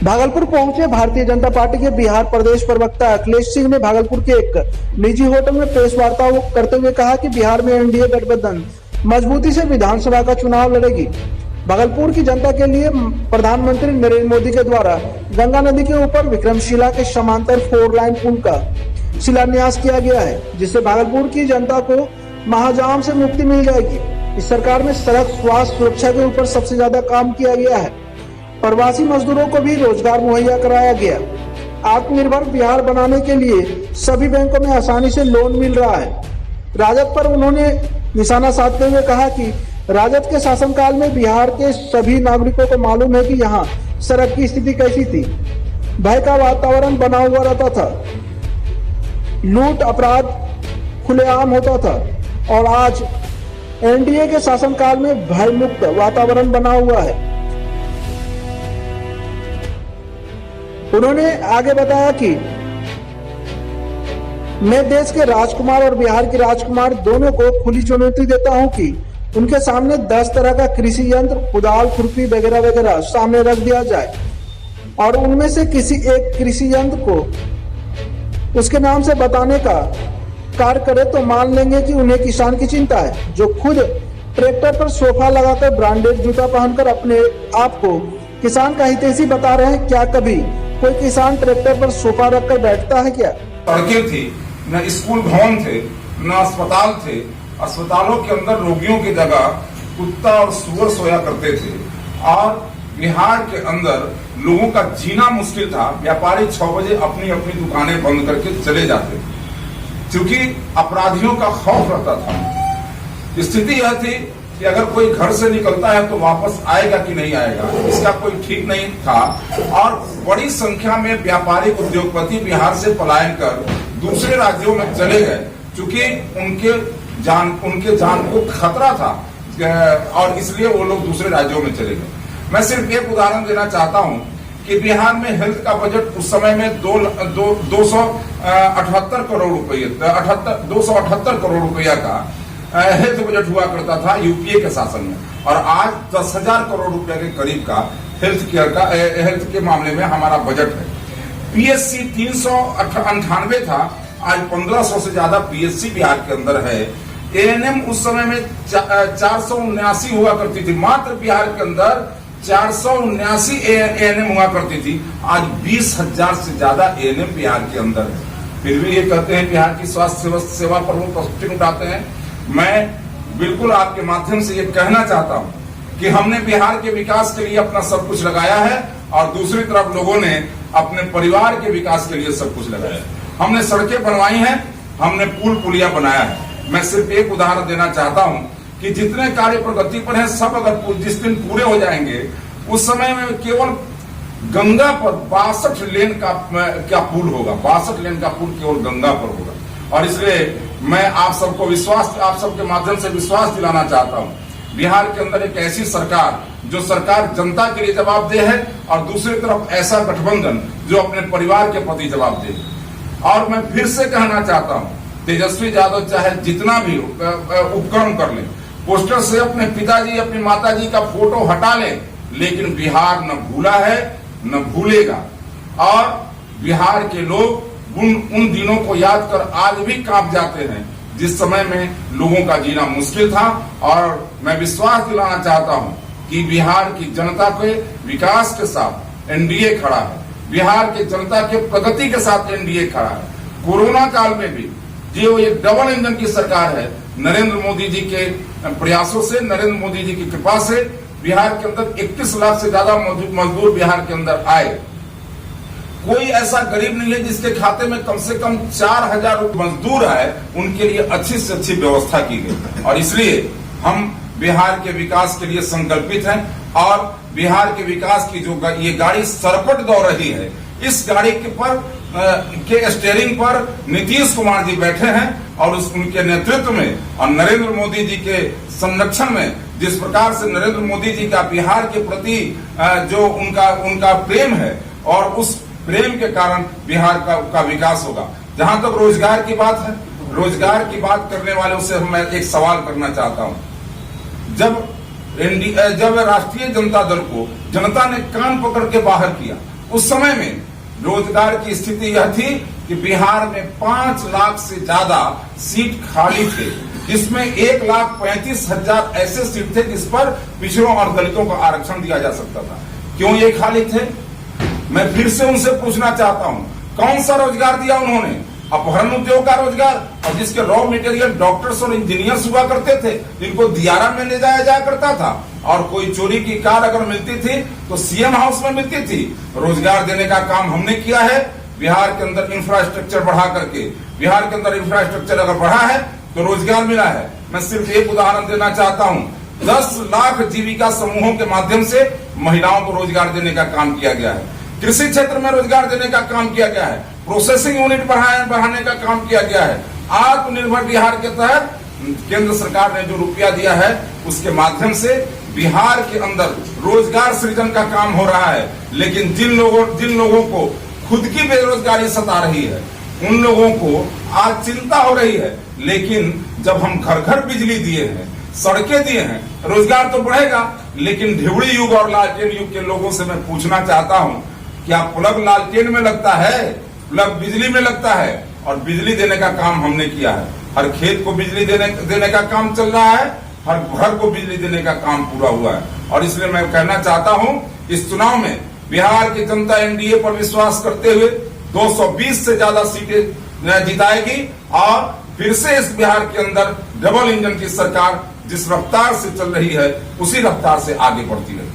भागलपुर पहुंचे भारतीय जनता पार्टी के बिहार प्रदेश प्रवक्ता अखिलेश सिंह ने भागलपुर के एक निजी होटल में प्रेस वार्ता करते हुए कहा कि बिहार में एनडीए गठबंधन मजबूती से विधानसभा का चुनाव लड़ेगी। भागलपुर की जनता के लिए प्रधानमंत्री नरेंद्र मोदी के द्वारा गंगा नदी के ऊपर विक्रमशिला के समांतर 4 लाइन पुल का शिलान्यास किया गया है, जिससे भागलपुर की जनता को महाजाम से मुक्ति मिल जाएगी। इस सरकार में सड़क, स्वास्थ्य, सुरक्षा के ऊपर सबसे ज्यादा काम किया गया है। प्रवासी मजदूरों को भी रोजगार मुहैया कराया गया। आत्मनिर्भर बिहार बनाने के लिए सभी बैंकों में आसानी से लोन मिल रहा है। राजद पर उन्होंने निशाना साधते हुए कहा कि राजद के शासनकाल में बिहार के सभी नागरिकों को मालूम है कि यहाँ सड़क की स्थिति कैसी थी। भय का वातावरण बना हुआ रहता था, लूट अपराध खुलेआम होता था, और आज एनडीए के शासनकाल में भय मुक्त वातावरण बना हुआ है। उन्होंने आगे बताया कि मैं देश के राजकुमार और बिहार के राजकुमार दोनों को खुली चुनौती देता हूं कि उनके सामने 10 तरह का कृषि यंत्र, कुदाल, खुरपी वगैरह वगैरह सामने रख दिया जाए और उनमें से किसी एक कृषि यंत्र को उसके नाम से बताने का कार्य करे तो मान लेंगे कि उन्हें किसान की चिंता है, जो खुद ट्रैक्टर पर सोफा लगाकर ब्रांडेड जूता पहनकर अपने आप को किसान का हितैषी बता रहे हैं। क्या कभी कोई किसान ट्रैक्टर पर सोफा रखकर बैठता है क्या? सड़कें थी, न स्कूल भवन थे, न अस्पताल थे। अस्पतालों के अंदर रोगियों की जगह कुत्ता और सुअर सोया करते थे और बिहार के अंदर लोगों का जीना मुश्किल था। व्यापारी 6 बजे अपनी अपनी दुकानें बंद करके चले जाते थे क्योंकि अपराधियों का खौफ रहता था। स्थिति यह थी कि अगर कोई घर से निकलता है तो वापस आएगा कि नहीं आएगा, इसका कोई ठीक नहीं था। और बड़ी संख्या में व्यापारी उद्योगपति बिहार से पलायन कर दूसरे राज्यों में चले गए क्योंकि उनके जान को खतरा था और इसलिए वो लोग दूसरे राज्यों में चले गए। मैं सिर्फ एक उदाहरण देना चाहता हूं कि बिहार में हेल्थ का बजट उस समय में 278 करोड़ रुपया का हेल्थ बजट हुआ करता था यूपीए के शासन में, और आज 10,000 करोड़ रुपए के करीब का हेल्थ के मामले में हमारा बजट है। पीएससी 398 था, आज 1500 से ज्यादा पीएससी बिहार के अंदर है। एएनएम उस समय में 479 हुआ करती थी, मात्र बिहार के अंदर 479 एएनएम हुआ करती थी। आज 20,000 से ज्यादा एएनएम बिहार के अंदर है। फिर भी ये कहते हैं बिहार की स्वास्थ्य सेवा पर वो प्रश्न उठाते हैं। मैं बिल्कुल आपके माध्यम से ये कहना चाहता हूं कि हमने बिहार के विकास के लिए अपना सब कुछ लगाया है और दूसरी तरफ लोगों ने अपने परिवार के विकास के लिए सब कुछ लगाया है। हमने सड़कें बनवाई हैं, हमने पुल पुलिया बनाया है। मैं सिर्फ एक उदाहरण देना चाहता हूं कि जितने कार्य प्रगति पर हैं सब अगर जिस दिन पूरे हो जाएंगे उस समय में केवल गंगा पर 62 लेन का पुल होगा। 62 लेन का पुल केवल गंगा पर होगा। और इसलिए मैं आप सबके माध्यम से विश्वास दिलाना चाहता हूं, बिहार के अंदर एक ऐसी सरकार जो सरकार जनता के लिए जवाबदेह है और दूसरी तरफ ऐसा गठबंधन जो अपने परिवार के प्रति जवाबदेह है। और मैं फिर से कहना चाहता हूं, तेजस्वी यादव चाहे जितना भी उपक्रम कर ले, पोस्टर से अपने पिताजी अपनी माताजी का फोटो हटा ले, लेकिन बिहार न भूला है न भूलेगा। और बिहार के लोग उन दिनों को याद कर आज भी कांप जाते हैं जिस समय में लोगों का जीना मुश्किल था। और मैं विश्वास दिलाना चाहता हूं कि बिहार की जनता के विकास के साथ एनडीए खड़ा है, बिहार की जनता के प्रगति के साथ एनडीए खड़ा है। कोरोना काल में भी जो एक डबल इंजन की सरकार है, नरेंद्र मोदी जी के प्रयासों से, नरेंद्र मोदी जी की कृपा से बिहार के अंदर 31 लाख से ज्यादा मजदूर बिहार के अंदर आए। कोई ऐसा गरीब नहीं है जिसके खाते में कम से कम 4,000 मजदूर आए, उनके लिए अच्छी से अच्छी व्यवस्था की गई। और इसलिए हम बिहार के विकास के लिए संकल्पित हैं और बिहार के विकास की जो ये गाड़ी सरपट दौड़ रही है, इस गाड़ी के स्टीयरिंग पर नीतीश कुमार जी बैठे हैं और उनके नेतृत्व में और नरेंद्र मोदी जी के संरक्षण में जिस प्रकार से नरेंद्र मोदी जी का बिहार के प्रति जो उनका प्रेम है और उस प्रेम के कारण बिहार का विकास होगा। जहां तक रोजगार की बात है, रोजगार की बात करने वालों से मैं एक सवाल करना चाहता हूं। जब राष्ट्रीय जनता दल को जनता ने कान पकड़ के बाहर किया उस समय में रोजगार की स्थिति यह थी कि बिहार में 5 लाख से ज्यादा सीट खाली थे, जिसमें 1,35,000 ऐसे सीट थे जिस पर पिछड़ों और दलितों को आरक्षण दिया जा सकता था। क्यों ये खाली थे? मैं फिर से उनसे पूछना चाहता हूं, कौन सा रोजगार दिया उन्होंने? अपहरण उद्योग का रोजगार, और जिसके रॉ मटेरियल डॉक्टर्स और इंजीनियर्स हुआ करते थे, जिनको दियारा में ले जाया जाया करता था, और कोई चोरी की कार अगर मिलती थी तो सीएम हाउस में मिलती थी। रोजगार देने का काम हमने किया है। बिहार के अंदर इंफ्रास्ट्रक्चर बढ़ा करके, बिहार के अंदर इंफ्रास्ट्रक्चर अगर बढ़ा है तो रोजगार मिला है। मैं सिर्फ एक उदाहरण देना चाहता हूं, 10 लाख जीविका समूहों के माध्यम से महिलाओं को रोजगार देने का काम किया गया है। कृषि क्षेत्र में रोजगार देने का काम किया गया है। प्रोसेसिंग यूनिट बढ़ाने का काम किया गया है। आत्मनिर्भर बिहार के तहत केंद्र सरकार ने जो रुपया दिया है उसके माध्यम से बिहार के अंदर रोजगार सृजन का काम हो रहा है। लेकिन जिन लोगों को खुद की बेरोजगारी सता रही है, उन लोगों को आज चिंता हो रही है। लेकिन जब हम घर घर बिजली दिए हैं, सड़कें दिए हैं, रोजगार तो बढ़ेगा। लेकिन ढिवड़ी युग और लालटेन युग के लोगों से मैं पूछना चाहता हूं, क्या प्लग लालटेन में लगता है, प्लग बिजली में लगता है? और बिजली देने का काम हमने किया है। हर खेत को बिजली देने का काम चल रहा है, हर घर को बिजली देने का काम पूरा हुआ है। और इसलिए मैं कहना चाहता हूं, इस चुनाव में बिहार की जनता एनडीए पर विश्वास करते हुए 220 से ज्यादा सीटें जिताएगी, और फिर से इस बिहार के अंदर डबल इंजन की सरकार जिस रफ्तार से चल रही है उसी रफ्तार से आगे बढ़ती रहेगी।